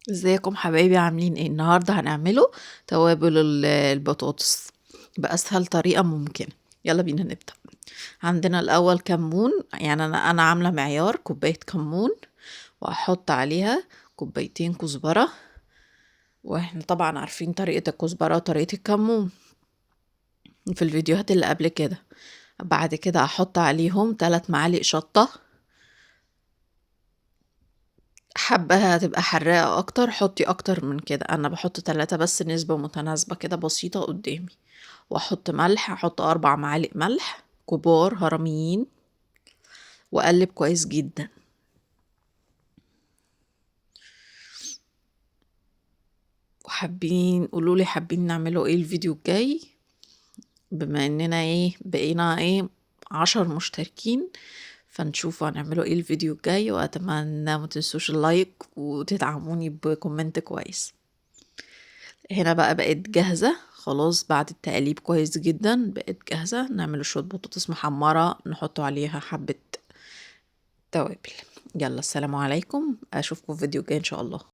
ازيكم حبايبي عاملين ايه؟ النهارده هنعمله توابل البطاطس بأسهل طريقة ممكنة. يلا بينا نبدأ. عندنا الأول كمون، يعني أنا عاملة معيار كوباية كمون، وأحط عليها كوبايتين كزبرة، واحنا طبعا عارفين طريقة الكزبرة وطريقة الكمون في الفيديوهات اللي قبل كده. بعد كده أحط عليهم 3 معالق شطة، حابة هتبقى حراقة اكتر حطي اكتر من كده، انا بحط 3 بس، نسبة متناسبة كده بسيطة قدامي. واحط ملح، احط 4 معالق ملح كبار هرميين، واقلب كويس جدا. وحابين قولولي حابين نعمله ايه الفيديو الجاي، بما اننا بقينا 10 مشتركين، فنشوف هنعمله ايه الفيديو الجاي. واتمنى ما تنسوش اللايك وتدعموني بكومنت كويس. هنا بقى بقت جاهزة خلاص، بعد التقليب كويس جدا بقت جاهزة. نعمل شوية بطاطس محمرة نحط عليها حبة توابل. يلا السلام عليكم، اشوفكم في فيديو جاي ان شاء الله.